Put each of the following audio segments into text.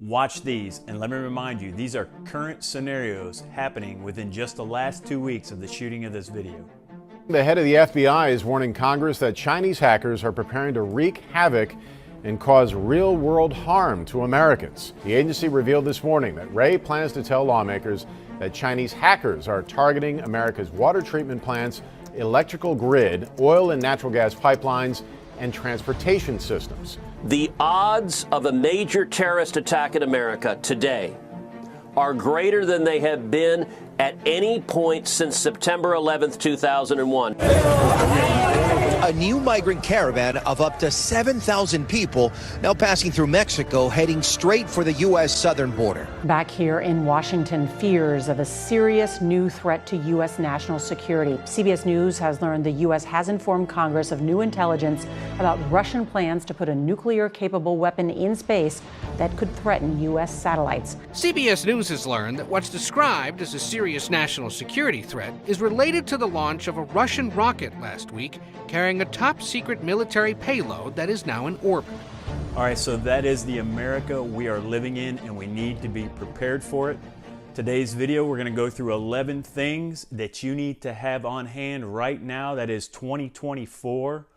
Watch these, and let me remind you, these are current scenarios happening within just the last 2 weeks of the shooting of this video. The head of the FBI is warning Congress that Chinese hackers are preparing to wreak havoc and cause real-world harm to Americans. The agency revealed this morning that Wray plans to tell lawmakers that Chinese hackers are targeting America's water treatment plants, electrical grid, oil and natural gas pipelines, and transportation systems. The odds of a major terrorist attack in America today are greater than they have been at any point since September 11th, 2001. A new migrant caravan of up to 7,000 people now passing through Mexico, heading straight for the U.S. southern border. Back here in Washington, fears of a serious new threat to U.S. national security. CBS News has learned the U.S. has informed Congress of new intelligence about Russian plans to put a nuclear-capable weapon in space that could threaten U.S. satellites. CBS News has learned that what's described as a serious national security threat is related to the launch of a Russian rocket last week carrying a top-secret military payload that is now in orbit. All right, so that is the America we are living in, and we need to be prepared for it. Today's video, we're going to go through 11 things that you need to have on hand right now, that is 2024,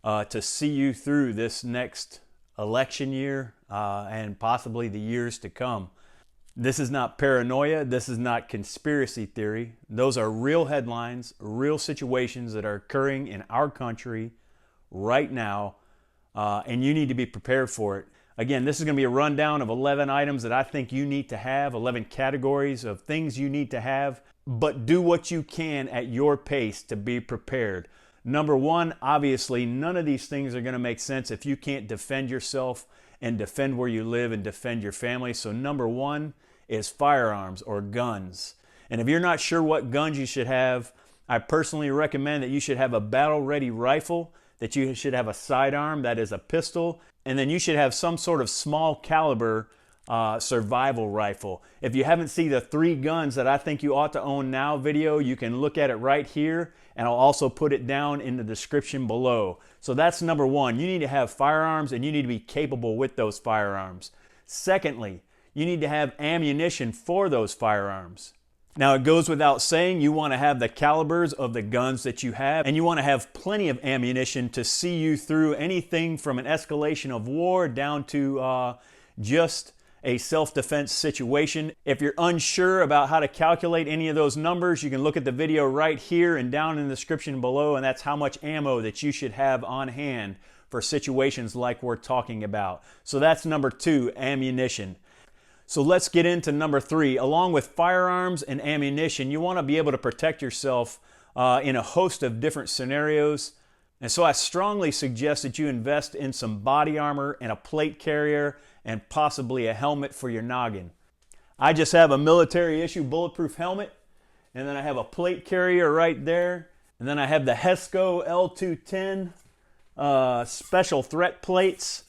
to see you through this next election year and possibly the years to come. This is not paranoia. This is not conspiracy theory. Those are real headlines, real situations that are occurring in our country right now, and you need to be prepared for it. Again, this is going to be a rundown of 11 items that I think you need to have, 11 categories of things you need to have, but do what you can at your pace to be prepared. Number one, obviously, none of these things are going to make sense if you can't defend yourself and defend where you live and defend your family. So number one is firearms or guns. And if you're not sure what guns you should have, I personally recommend that you should have a battle-ready rifle, that you should have a sidearm, that is a pistol, and then you should have some sort of small caliber survival rifle. If you haven't seen the 3 guns that I think you ought to own now video, you can look at it right here, and I'll also put it down in the description below. So that's number one. You need to have firearms, and you need to be capable with those firearms. Secondly, you need to have ammunition for those firearms. Now, it goes without saying, you want to have the calibers of the guns that you have, and you want to have plenty of ammunition to see you through anything from an escalation of war down to just a self-defense situation. If you're unsure about how to calculate any of those numbers, you can look at the video right here and down in the description below, and that's how much ammo that you should have on hand for situations like we're talking about. So that's number 2, ammunition. So let's get into number 3. Along with firearms and ammunition, you want to be able to protect yourself in a host of different scenarios. And so I strongly suggest that you invest in some body armor and a plate carrier and possibly a helmet for your noggin. I just have a military issue bulletproof helmet, and then I have a plate carrier right there, and then I have the HESCO L210 special threat plates.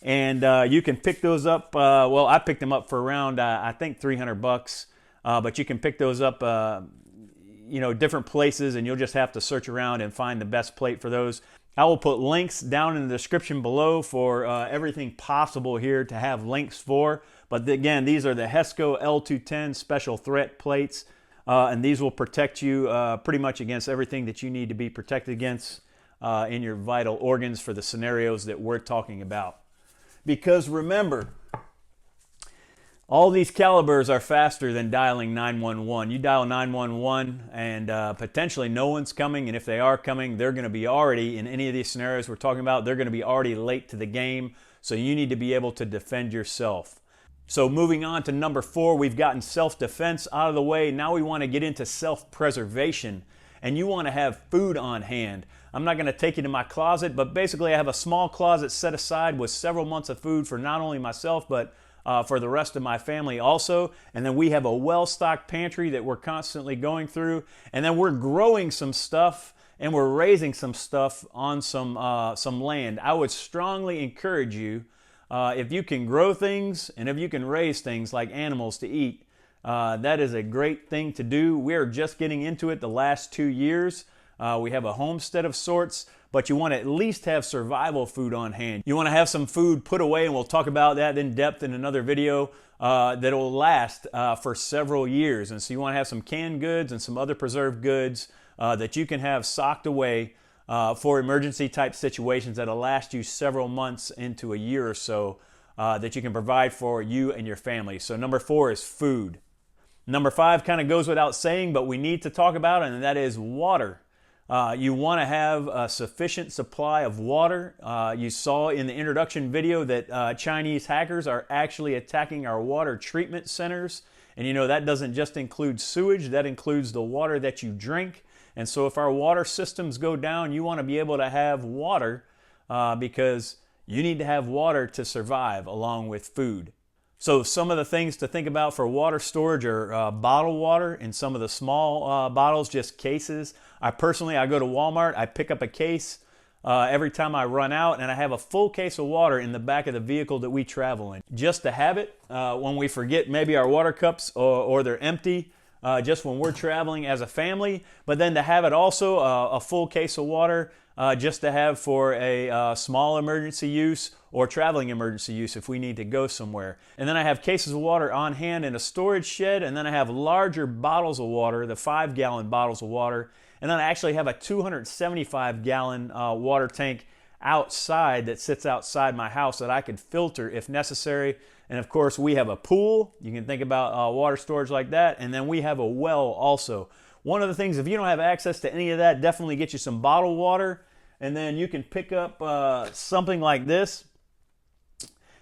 And you can pick those up, well, I picked them up for around, I think $300, but you can pick those up, different places, and you'll just have to search around and find the best plate for those. I will put links down in the description below for everything possible here to have links for. But again, these are the HESCO L210 special threat plates, and these will protect you pretty much against everything that you need to be protected against in your vital organs for the scenarios that we're talking about. Because remember, all these calibers are faster than dialing 911. You dial 911 and potentially no one's coming, and if they are coming, they're going to be already, in any of these scenarios we're talking about, they're going to be already late to the game, so you need to be able to defend yourself. So moving on to number 4, we've gotten self-defense out of the way. Now we want to get into self-preservation, and you want to have food on hand. I'm not going to take you to my closet, but basically I have a small closet set aside with several months of food for not only myself, but for the rest of my family also. And then we have a well-stocked pantry that we're constantly going through. And then we're growing some stuff and we're raising some stuff on some land. I would strongly encourage you, if you can grow things and if you can raise things like animals to eat, that is a great thing to do. We are just getting into it the last 2 years. We have a homestead of sorts, but you want to at least have survival food on hand. You want to have some food put away, and we'll talk about that in depth in another video, that will last for several years. And so you want to have some canned goods and some other preserved goods that you can have socked away for emergency type situations that'll last you several months into a year or so, that you can provide for you and your family. So number 4 is food. Number 5 kind of goes without saying, but we need to talk about it, and that is water. You want to have a sufficient supply of water. You saw in the introduction video that Chinese hackers are actually attacking our water treatment centers. And you know, that doesn't just include sewage, that includes the water that you drink. And so if our water systems go down, you want to be able to have water because you need to have water to survive along with food. So some of the things to think about for water storage are bottled water in some of the small bottles, just cases. I go to Walmart, I pick up a case every time I run out, and I have a full case of water in the back of the vehicle that we travel in. Just to have it when we forget maybe our water cups or they're empty, just when we're traveling as a family, but then to have it also a full case of water just to have for a small emergency use or traveling emergency use if we need to go somewhere. And then I have cases of water on hand in a storage shed, and then I have larger bottles of water, the 5-gallon bottles of water, and then I actually have a 275-gallon water tank outside that sits outside my house that I could filter if necessary. And of course, we have a pool. You can think about water storage like that. And then we have a well also. One of the things, if you don't have access to any of that, definitely get you some bottled water. And then you can pick up something like this.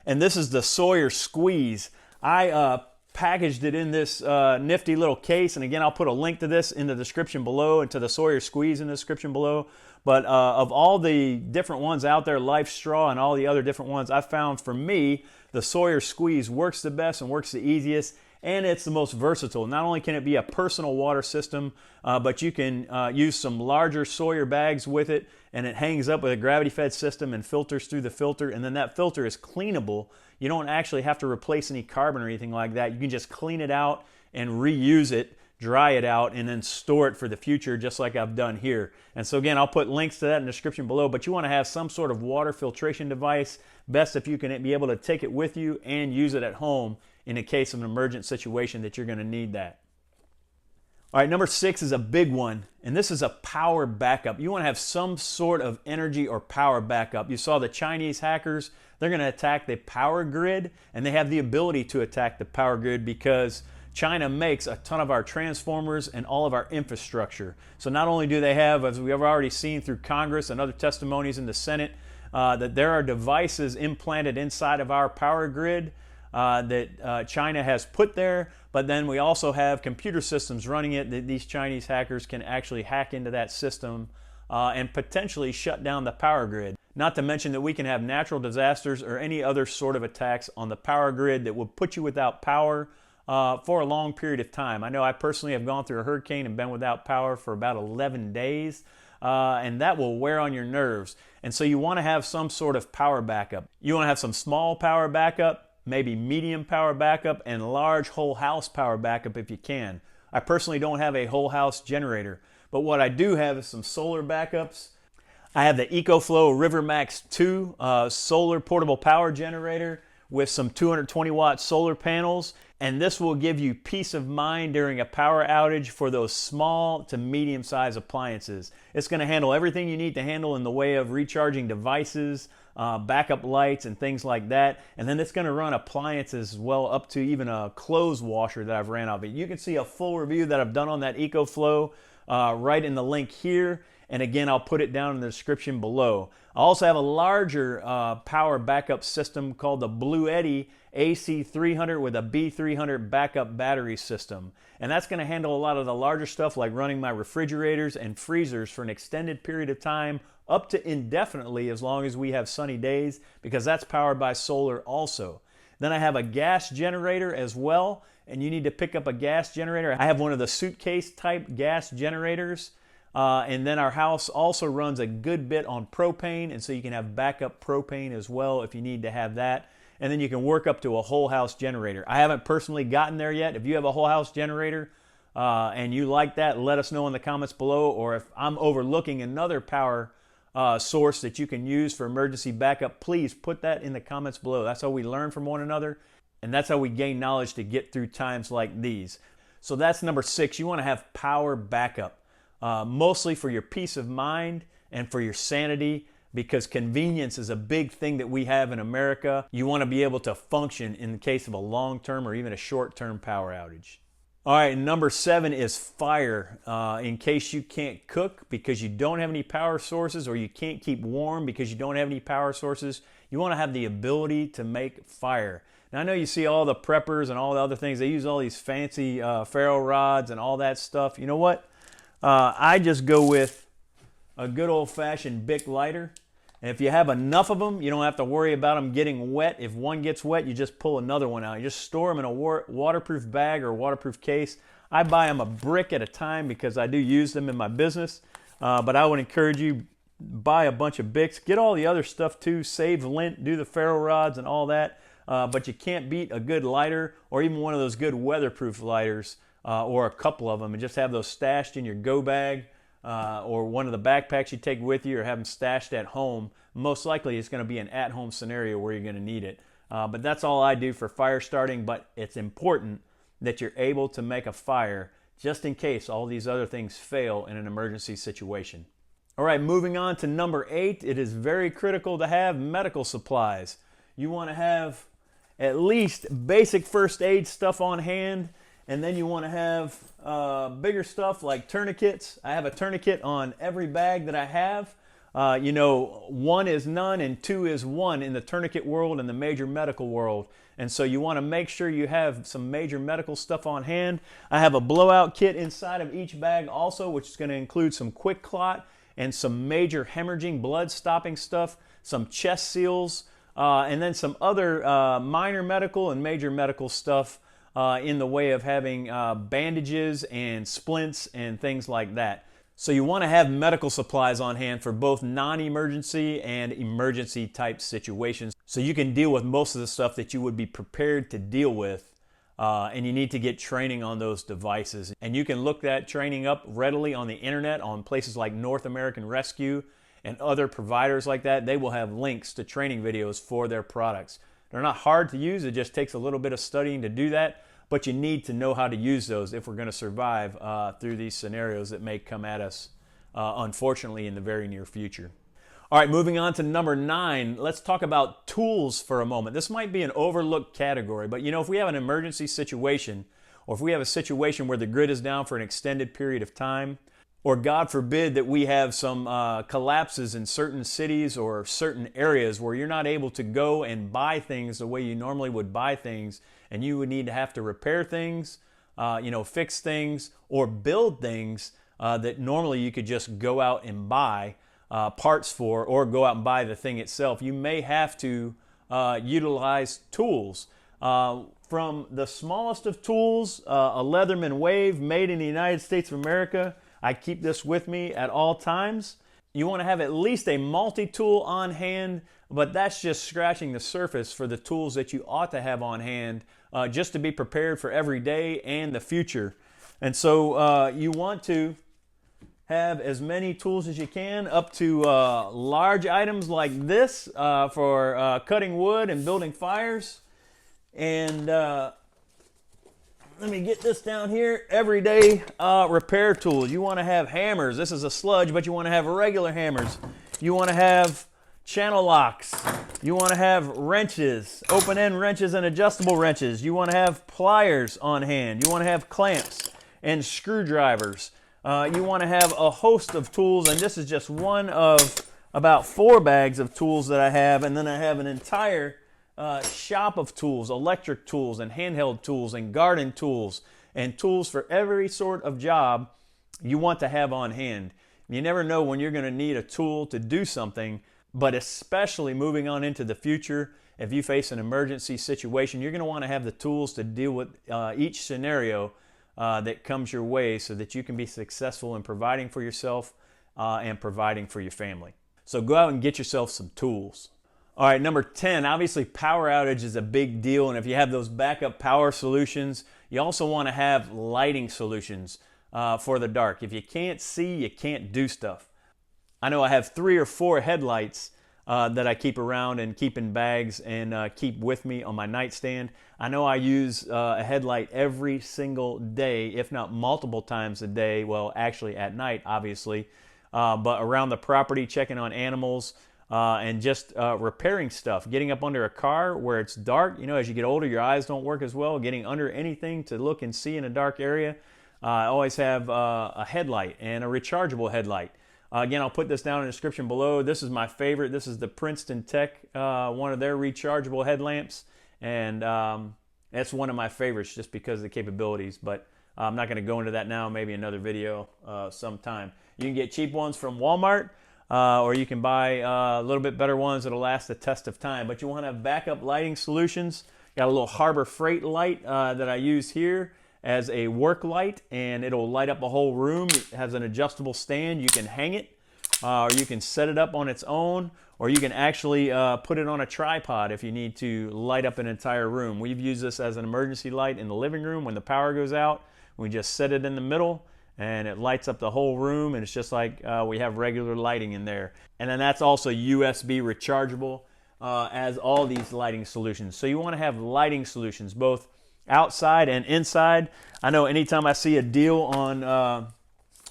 And this is the Sawyer Squeeze. I packaged it in this nifty little case. And again, I'll put a link to this in the description below and to the Sawyer Squeeze in the description below. But of all the different ones out there, Life Straw and all the other different ones, I found for me, the Sawyer Squeeze works the best and works the easiest. And it's the most versatile. Not only can it be a personal water system, but you can use some larger Sawyer bags with it, and it hangs up with a gravity-fed system and filters through the filter, and then that filter is cleanable. You don't actually have to replace any carbon or anything like that. You can just clean it out and reuse it, dry it out, and then store it for the future, just like I've done here. And so again, I'll put links to that in the description below, but you want to have some sort of water filtration device. Best if you can be able to take it with you and use it at home in the case of an emergent situation that you're going to need that. All right, number 6 is a big one, and this is a power backup. You want to have some sort of energy or power backup. You saw the Chinese hackers, they're going to attack the power grid, and they have the ability to attack the power grid because China makes a ton of our transformers and all of our infrastructure. So not only do they have, as we have already seen through Congress and other testimonies in the Senate, that there are devices implanted inside of our power grid that China has put there, but then we also have computer systems running it that these Chinese hackers can actually hack into that system and potentially shut down the power grid. Not to mention that we can have natural disasters or any other sort of attacks on the power grid that will put you without power for a long period of time. I know I personally have gone through a hurricane and been without power for about 11 days, and that will wear on your nerves. And so you want to have some sort of power backup. You want to have some small power backup, maybe medium power backup, and large whole house power backup if you can. I personally don't have a whole house generator, but what I do have is some solar backups. I have the EcoFlow RiverMax 2 solar portable power generator with some 220 watt solar panels, and this will give you peace of mind during a power outage for those small to medium sized appliances. It's going to handle everything you need to handle in the way of recharging devices, backup lights and things like that, and then it's going to run appliances as well, up to even a clothes washer that I've ran of it. You can see a full review that I've done on that EcoFlow right in the link here, and again I'll put it down in the description below. I also have a larger power backup system called the Blue Eddy AC300 with a B300 backup battery system, and that's going to handle a lot of the larger stuff like running my refrigerators and freezers for an extended period of time, up to indefinitely as long as we have sunny days, because that's powered by solar also. Then I have a gas generator as well, and you need to pick up a gas generator. I have one of the suitcase type gas generators, and then our house also runs a good bit on propane, and so you can have backup propane as well if you need to have that. And then you can work up to a whole house generator. I haven't personally gotten there yet. If you have a whole house generator, and you like that, let us know in the comments below. Or if I'm overlooking another power source that you can use for emergency backup, please put that in the comments below. That's how we learn from one another, and that's how we gain knowledge to get through times like these. So that's number 6. You want to have power backup, mostly for your peace of mind and for your sanity, because convenience is a big thing that we have in America. You want to be able to function in the case of a long-term or even a short-term power outage. All right, number 7 is fire. In case you can't cook because you don't have any power sources, or you can't keep warm because you don't have any power sources, you want to have the ability to make fire. Now, I know you see all the preppers and all the other things. They use all these fancy ferro rods and all that stuff. You know what? I just go with a good old-fashioned Bic lighter. And if you have enough of them, you don't have to worry about them getting wet. If one gets wet, you just pull another one out. You just store them in a waterproof bag or waterproof case. I buy them a brick at a time because I do use them in my business. But I would encourage you, buy a bunch of Bics. Get all the other stuff too. Save lint, do the ferro rods and all that. But you can't beat a good lighter, or even one of those good weatherproof lighters, or a couple of them, and just have those stashed in your go bag. Or one of the backpacks you take with you, or have them stashed at home. Most likely it's going to be an at-home scenario where you're going to need it. But that's all I do for fire starting, but it's important that you're able to make a fire just in case all these other things fail in an emergency situation. All right, moving on to number 8, it is very critical to have medical supplies. You want to have at least basic first aid stuff on hand. And then you want to have bigger stuff like tourniquets. I have a tourniquet on every bag that I have. 1 is none and 2 is 1 in the tourniquet world and the major medical world. And so you want to make sure you have some major medical stuff on hand. I have a blowout kit inside of each bag also, which is going to include some quick clot and some major hemorrhaging blood stopping stuff, some chest seals, and then some other minor medical and major medical stuff in the way of having bandages and splints and things like that. So you want to have medical supplies on hand for both non-emergency and emergency type situations, so you can deal with most of the stuff that you would be prepared to deal with, and you need to get training on those devices. And you can look that training up readily on the internet on places like North American Rescue and other providers like that. They will have links to training videos for their products. They're not hard to use. It just takes a little bit of studying to do that, but you need to know how to use those if we're going to survive through these scenarios that may come at us, unfortunately, in the very near future. All right, moving on to number 9, let's talk about tools for a moment. This might be an overlooked category, but if we have an emergency situation, or if we have a situation where the grid is down for an extended period of time, or God forbid that we have some collapses in certain cities or certain areas where you're not able to go and buy things the way you normally would buy things, and you would need to have to repair things, fix things, or build things that normally you could just go out and buy parts for, or go out and buy the thing itself. You may have to utilize tools. From the smallest of tools, a Leatherman Wave made in the United States of America. I keep this with me at all times. You want to have at least a multi-tool on hand, but that's just scratching the surface for the tools that you ought to have on hand just to be prepared for every day and the future. And so you want to have as many tools as you can, up to large items like this for cutting wood and building fires. And let me get this down here. Everyday repair tools. You want to have hammers. This is a sludge, but you want to have regular hammers. You want to have channel locks. You want to have wrenches, open-end wrenches and adjustable wrenches. You want to have pliers on hand. You want to have clamps and screwdrivers. You want to have a host of tools, and this is just one of about 4 bags of tools that I have, and then I have an entire shop of tools, electric tools and handheld tools and garden tools and tools for every sort of job you want to have on hand. You never know when you're going to need a tool to do something, but especially moving on into the future, if you face an emergency situation, you're going to want to have the tools to deal with each scenario that comes your way, so that you can be successful in providing for yourself and providing for your family. So go out and get yourself some tools. All right, number 10, obviously power outage is a big deal, and if you have those backup power solutions, you also want to have lighting solutions for the dark. If you can't see, you can't do stuff. I know I have 3 or 4 headlights that I keep around and keep in bags and keep with me on my nightstand. I know I use a headlight every single day, if not multiple times a day. Well, actually at night, obviously, but around the property, checking on animals, and just repairing stuff. Getting up under a car where it's dark. You know, as you get older, your eyes don't work as well. Getting under anything to look and see in a dark area. I always have a headlight and a rechargeable headlight. Again, I'll put this down in the description below. This is my favorite. This is the Princeton Tech, one of their rechargeable headlamps. And that's one of my favorites just because of the capabilities. But I'm not going to go into that now. Maybe another video sometime. You can get cheap ones from Walmart. Or you can buy a little bit better ones that'll last the test of time. But you want to have backup lighting solutions. Got a little Harbor Freight light that I use here as a work light, and it'll light up a whole room. It has an adjustable stand. You can hang it, or you can set it up on its own, or you can actually put it on a tripod if you need to light up an entire room. We've used this as an emergency light in the living room when the power goes out. We just set it in the middle, and it lights up the whole room, and it's just like we have regular lighting in there. And then that's also USB rechargeable, as all these lighting solutions. So you want to have lighting solutions both outside and inside. I know anytime I see a deal on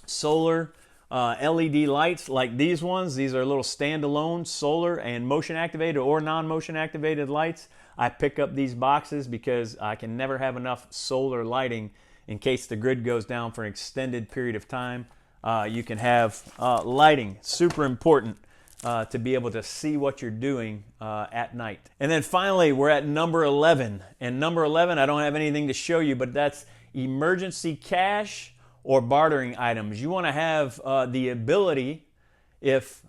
solar LED lights like these ones, these are little standalone solar and motion activated or non-motion activated lights. I pick up these boxes because I can never have enough solar lighting in case the grid goes down for an extended period of time. You can have lighting, super important to be able to see what you're doing at night. And then finally, we're at number 11. And number 11, I don't have anything to show you, but that's emergency cash or bartering items. You want to have the ability, if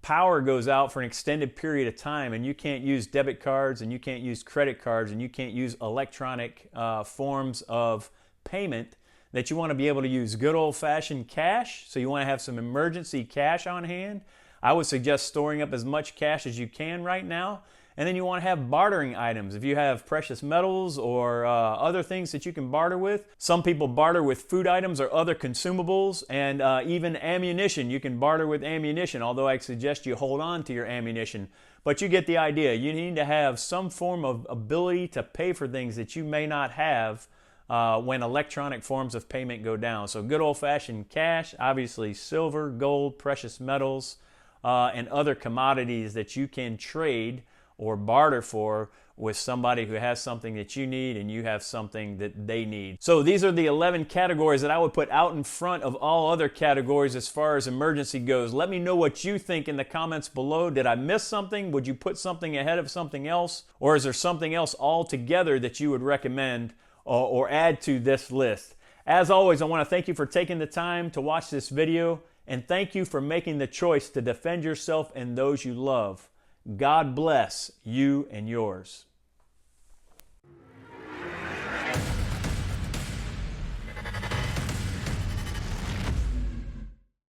power goes out for an extended period of time and you can't use debit cards and you can't use credit cards and you can't use electronic forms of payment, that you want to be able to use good old-fashioned cash. So you want to have some emergency cash on hand. I would suggest storing up as much cash as you can right now. And then you want to have bartering items. If you have precious metals or other things that you can barter with. Some people barter with food items or other consumables, and even ammunition. You can barter with ammunition, although I suggest you hold on to your ammunition. But you get the idea. You need to have some form of ability to pay for things that you may not have when electronic forms of payment go down. So good old-fashioned cash, obviously silver, gold, precious metals, and other commodities that you can trade or barter for with somebody who has something that you need and you have something that they need. So these are the 11 categories that I would put out in front of all other categories as far as emergency goes. Let me know what you think in the comments below. Did I miss something? Would you put something ahead of something else? Or is there something else altogether that you would recommend or add to this list? As always, I want to thank you for taking the time to watch this video, and thank you for making the choice to defend yourself and those you love. God bless you and yours.